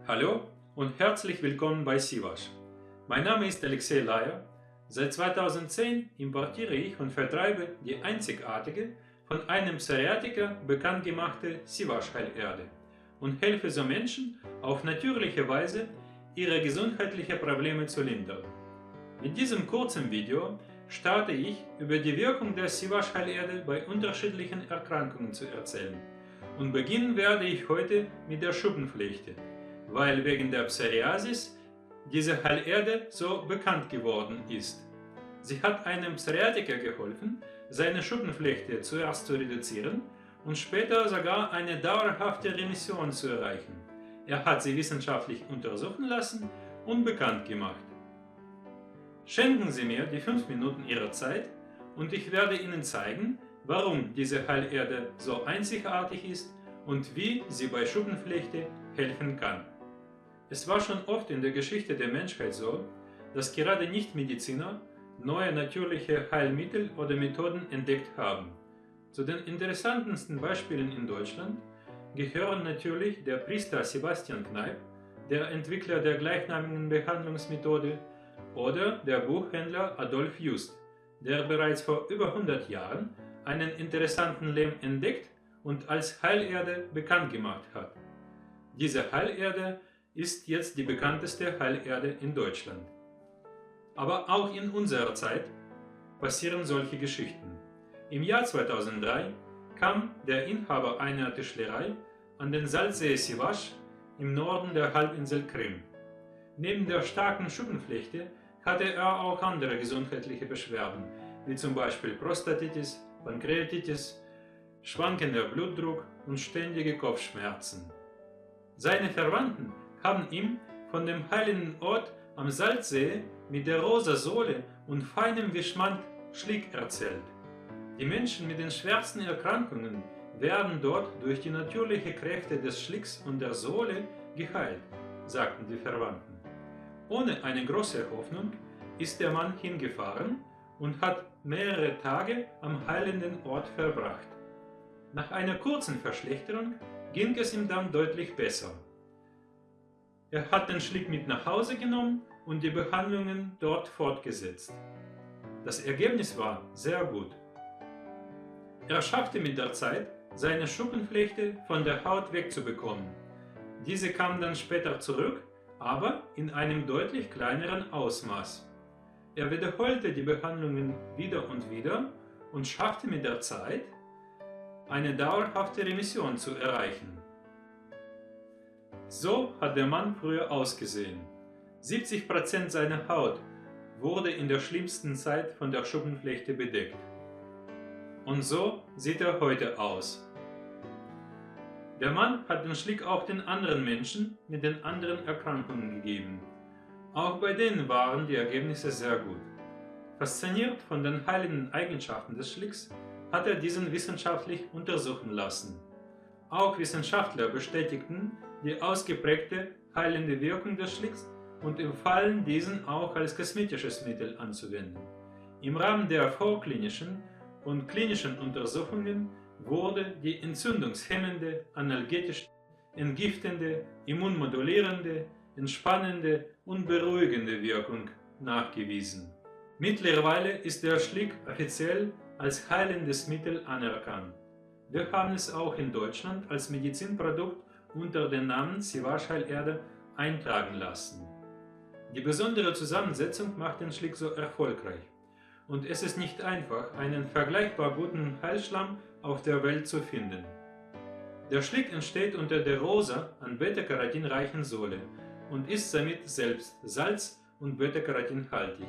Hallo und herzlich willkommen bei Siwash. Mein Name ist Alexei Layer. Seit 2010 importiere ich und vertreibe die einzigartige, von einem Psoriatiker bekannt gemachte Siwash-Heilerde und helfe so Menschen auf natürliche Weise, ihre gesundheitlichen Probleme zu lindern. Mit diesem kurzen Video starte ich über die Wirkung der Siwash-Heilerde bei unterschiedlichen Erkrankungen zu erzählen. Und beginnen werde ich heute mit der Schuppenflechte, weil wegen der Psoriasis diese Heilerde so bekannt geworden ist. Sie hat einem Psoriatiker geholfen, seine Schuppenflechte zuerst zu reduzieren und später sogar eine dauerhafte Remission zu erreichen. Er hat sie wissenschaftlich untersuchen lassen und bekannt gemacht. Schenken Sie mir die 5 Minuten Ihrer Zeit und ich werde Ihnen zeigen, warum diese Heilerde so einzigartig ist und wie sie bei Schuppenflechte helfen kann. Es war schon oft in der Geschichte der Menschheit so, dass gerade Nichtmediziner neue natürliche Heilmittel oder Methoden entdeckt haben. Zu den interessantesten Beispielen in Deutschland gehören natürlich der Priester Sebastian Kneipp, der Entwickler der gleichnamigen Behandlungsmethode, oder der Buchhändler Adolf Just, der bereits vor über 100 Jahren einen interessanten Lehm entdeckt und als Heilerde bekannt gemacht hat. Diese Heilerde ist jetzt die bekannteste Heilerde in Deutschland. Aber auch in unserer Zeit passieren solche Geschichten. Im Jahr 2003 kam der Inhaber einer Tischlerei an den Salzsee Siwash im Norden der Halbinsel Krim. Neben der starken Schuppenflechte hatte er auch andere gesundheitliche Beschwerden, wie zum Beispiel Prostatitis, Pankreatitis, schwankender Blutdruck und ständige Kopfschmerzen. Seine Verwandten haben ihm von dem heiligen Ort am Salzsee mit der rosa Sohle und feinem wie Schmand Schlick erzählt. Die Menschen mit den schwersten Erkrankungen werden dort durch die natürlichen Kräfte des Schlicks und der Sohle geheilt, sagten die Verwandten. Ohne eine große Hoffnung ist der Mann hingefahren und hat mehrere Tage am heilenden Ort verbracht. Nach einer kurzen Verschlechterung ging es ihm dann deutlich besser. Er hat den Schlick mit nach Hause genommen und die Behandlungen dort fortgesetzt. Das Ergebnis war sehr gut. Er schaffte mit der Zeit, seine Schuppenflechte von der Haut wegzubekommen. Diese kam dann später zurück, aber in einem deutlich kleineren Ausmaß. Er wiederholte die Behandlungen wieder und schaffte mit der Zeit, eine dauerhafte Remission zu erreichen. So hat der Mann früher ausgesehen. 70% seiner Haut wurde in der schlimmsten Zeit von der Schuppenflechte bedeckt. Und so sieht er heute aus. Der Mann hat den Schlick auch den anderen Menschen mit den anderen Erkrankungen gegeben. Auch bei denen waren die Ergebnisse sehr gut. Fasziniert von den heilenden Eigenschaften des Schlicks hat er diesen wissenschaftlich untersuchen lassen. Auch Wissenschaftler bestätigten die ausgeprägte heilende Wirkung des Schlicks und empfahlen diesen auch als kosmetisches Mittel anzuwenden. Im Rahmen der vorklinischen und klinischen Untersuchungen wurde die entzündungshemmende, analgetische, entgiftende, immunmodulierende, entspannende und beruhigende Wirkung nachgewiesen. Mittlerweile ist der Schlick offiziell als heilendes Mittel anerkannt. Wir haben es auch in Deutschland als Medizinprodukt unter dem Namen Siwash-Heilerde eintragen lassen. Die besondere Zusammensetzung macht den Schlick so erfolgreich. Und es ist nicht einfach, einen vergleichbar guten Heilschlamm auf der Welt zu finden. Der Schlick entsteht unter der rosa an Beta-Carotin reichen Sohle und ist somit selbst salz- und Beta-Carotin-haltig.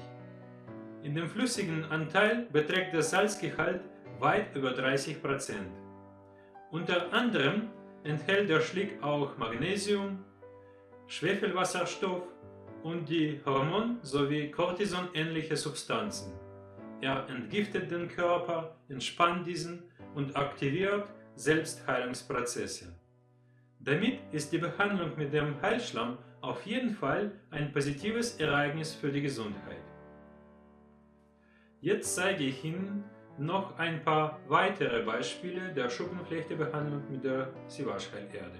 In dem flüssigen Anteil beträgt der Salzgehalt weit über 30%. Unter anderem enthält der Schlick auch Magnesium, Schwefelwasserstoff und die Hormon- sowie Cortison-ähnliche Substanzen. Er entgiftet den Körper, entspannt diesen und aktiviert Selbstheilungsprozesse. Damit ist die Behandlung mit dem Heilschlamm auf jeden Fall ein positives Ereignis für die Gesundheit. Jetzt zeige ich Ihnen noch ein paar weitere Beispiele der Schuppenflechtebehandlung mit der Siwash-Heilerde.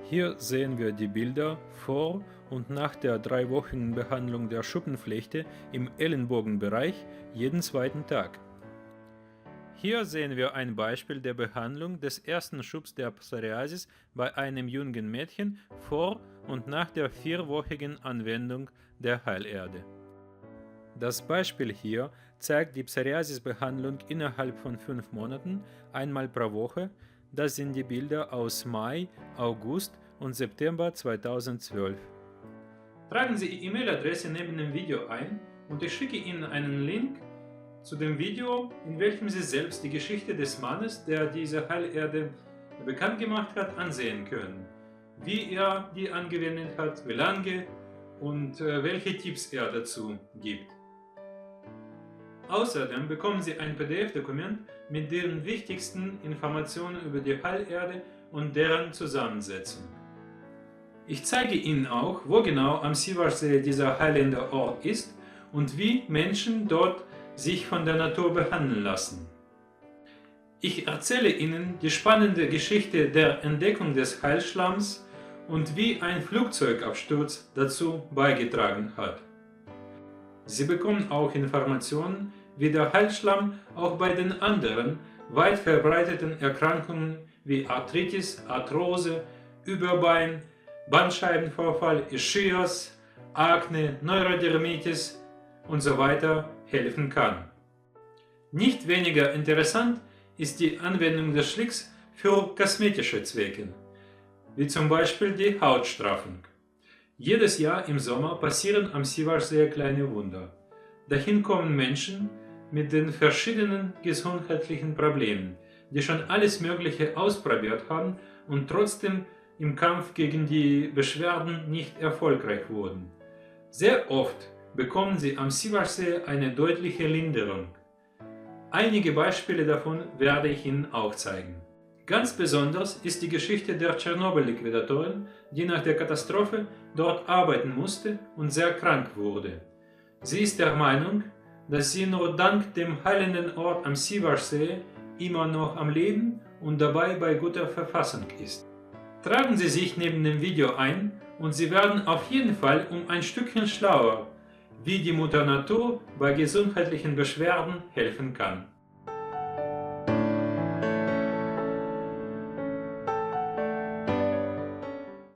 Hier sehen wir die Bilder vor und nach der 3-wöchigen Behandlung der Schuppenflechte im Ellenbogenbereich jeden zweiten Tag. Hier sehen wir ein Beispiel der Behandlung des ersten Schubs der Psoriasis bei einem jungen Mädchen vor und nach der 4-wöchigen Anwendung der Heilerde. Das Beispiel hier zeigt die Psoriasisbehandlung innerhalb von 5 Monaten, einmal pro Woche. Das sind die Bilder aus Mai, August und September 2012. Tragen Sie die E-Mail-Adresse neben dem Video ein und ich schicke Ihnen einen Link zu dem Video, in welchem Sie selbst die Geschichte des Mannes, der diese Heilerde bekannt gemacht hat, ansehen können. Wie er die angewendet hat, wie lange und welche Tipps er dazu gibt. Außerdem bekommen Sie ein PDF-Dokument mit den wichtigsten Informationen über die Heilerde und deren Zusammensetzung. Ich zeige Ihnen auch, wo genau am Sivarsee dieser heilende Ort ist und wie Menschen dort sich von der Natur behandeln lassen. Ich erzähle Ihnen die spannende Geschichte der Entdeckung des Heilschlamms und wie ein Flugzeugabsturz dazu beigetragen hat. Sie bekommen auch Informationen, wie der Heilschlamm auch bei den anderen weit verbreiteten Erkrankungen wie Arthritis, Arthrose, Überbein, Bandscheibenvorfall, Ischias, Akne, Neurodermitis und so weiter helfen kann. Nicht weniger interessant ist die Anwendung des Schlicks für kosmetische Zwecke, wie zum Beispiel die Hautstraffung. Jedes Jahr im Sommer passieren am Sivarsee kleine Wunder. Dahin kommen Menschen mit den verschiedenen gesundheitlichen Problemen, die schon alles Mögliche ausprobiert haben und trotzdem im Kampf gegen die Beschwerden nicht erfolgreich wurden. Sehr oft bekommen sie am Sivarsee eine deutliche Linderung. Einige Beispiele davon werde ich Ihnen auch zeigen. Ganz besonders ist die Geschichte der Tschernobyl-Liquidatorin, die nach der Katastrophe dort arbeiten musste und sehr krank wurde. Sie ist der Meinung, dass sie nur dank dem heilenden Ort am Sivarsee immer noch am Leben und dabei bei guter Verfassung ist. Tragen Sie sich neben dem Video ein und Sie werden auf jeden Fall um ein Stückchen schlauer, wie die Mutter Natur bei gesundheitlichen Beschwerden helfen kann.